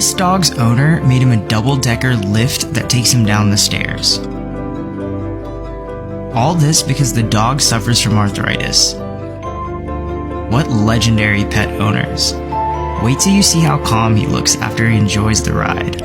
This dog's owner made him a double-decker lift that takes him down the stairs. All this because the dog suffers from arthritis. What legendary pet owners. Wait till you see how calm he looks after he enjoys the ride.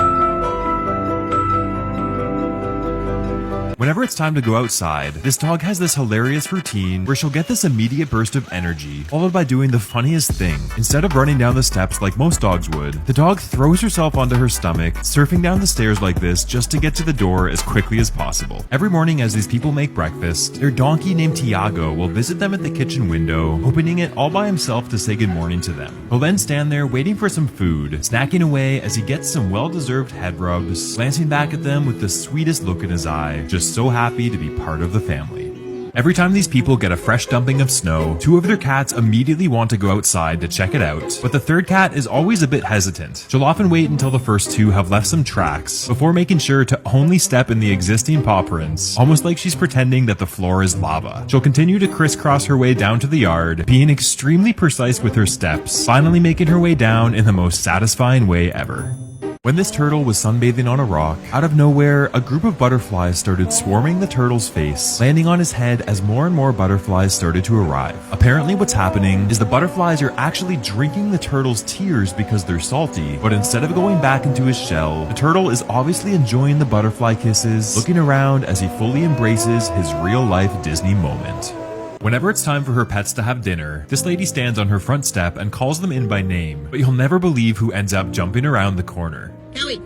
Whenever it's time to go outside, this dog has this hilarious routine where she'll get this immediate burst of energy, followed by doing the funniest thing. Instead of running down the steps like most dogs would, the dog throws herself onto her stomach, surfing down the stairs like this just to get to the door as quickly as possible. Every morning as these people make breakfast, their donkey named Tiago will visit them at the kitchen window, opening it all by himself to say good morning to them. He'll then stand there waiting for some food, snacking away as he gets some well-deserved head rubs, glancing back at them with the sweetest look in his eye, just so happy to be part of the family. Every time these people get a fresh dumping of snow, two of their cats immediately want to go outside to check it out, but the third cat is always a bit hesitant. She'll often wait until the first two have left some tracks before making sure to only step in the existing paw prints, almost like she's pretending that the floor is lava. She'll continue to crisscross her way down to the yard, being extremely precise with her steps, finally making her way down in the most satisfying way ever. When this turtle was sunbathing on a rock, out of nowhere, a group of butterflies started swarming the turtle's face, landing on his head as more and more butterflies started to arrive. Apparently what's happening is the butterflies are actually drinking the turtle's tears because they're salty, but instead of going back into his shell, the turtle is obviously enjoying the butterfly kisses, looking around as he fully embraces his real-life Disney moment. Whenever it's time for her pets to have dinner, this lady stands on her front step and calls them in by name, but you'll never believe who ends up jumping around the corner. Cowie.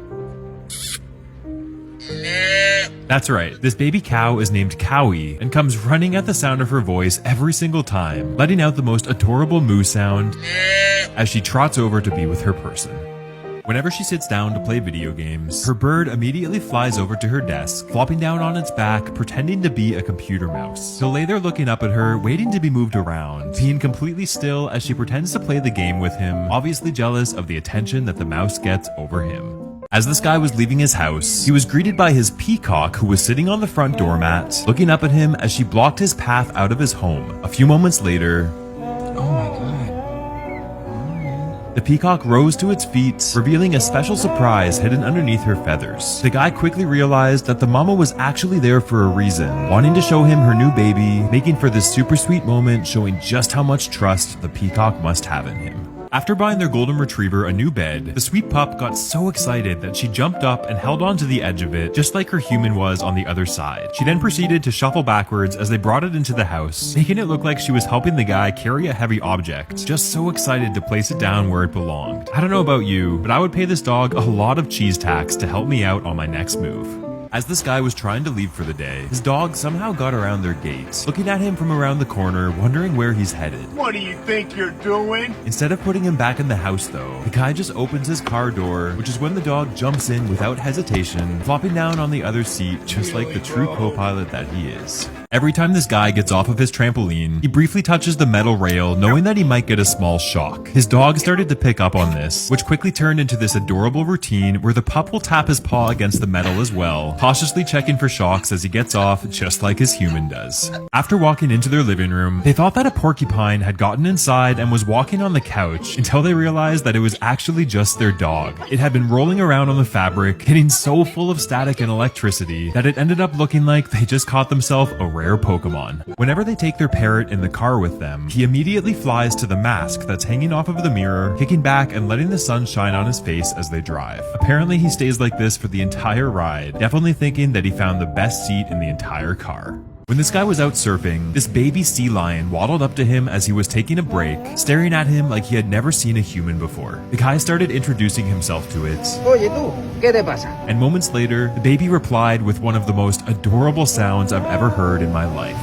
That's right, this baby cow is named Cowie and comes running at the sound of her voice every single time, letting out the most adorable moo sound as she trots over to be with her person. Whenever she sits down to play video games, her bird immediately flies over to her desk, flopping down on its back, pretending to be a computer mouse. He'll lay there looking up at her, waiting to be moved around, being completely still as she pretends to play the game with him, obviously jealous of the attention that the mouse gets over him. As this guy was leaving his house, he was greeted by his peacock who was sitting on the front doormat, looking up at him as she blocked his path out of his home. A few moments later, Oh my god. the peacock rose to its feet, revealing a special surprise hidden underneath her feathers. The guy quickly realized that the mama was actually there for a reason, wanting to show him her new baby, making for this super sweet moment, showing just how much trust the peacock must have in him. After buying their golden retriever a new bed, the sweet pup got so excited that she jumped up and held onto the edge of it, just like her human was on the other side. She then proceeded to shuffle backwards as they brought it into the house, making it look like she was helping the guy carry a heavy object, just so excited to place it down where it belonged. I don't know about you, but I would pay this dog a lot of cheese tax to help me out on my next move. As this guy was trying to leave for the day, his dog somehow got around their gate, looking at him from around the corner, wondering where he's headed. What do you think you're doing? Instead of putting him back in the house though, the guy just opens his car door, which is when the dog jumps in without hesitation, flopping down on the other seat just like the true co-pilot that he is. Every time this guy gets off of his trampoline, he briefly touches the metal rail, knowing that he might get a small shock. His dog started to pick up on this, which quickly turned into this adorable routine where the pup will tap his paw against the metal as well, cautiously checking for shocks as he gets off, just like his human does. After walking into their living room, they thought that a porcupine had gotten inside and was walking on the couch until they realized that it was actually just their dog. It had been rolling around on the fabric, getting so full of static and electricity that it ended up looking like they just caught themselves a rare Pokemon. Whenever they take their parrot in the car with them, he immediately flies to the mask that's hanging off of the mirror, kicking back and letting the sun shine on his face as they drive. Apparently he stays like this for the entire ride, definitely thinking that he found the best seat in the entire car. When this guy was out surfing, this baby sea lion waddled up to him as he was taking a break, staring at him like he had never seen a human before. The guy started introducing himself to it, Oye tú, ¿qué te pasa? and moments later, the baby replied with one of the most adorable sounds I've ever heard in my life.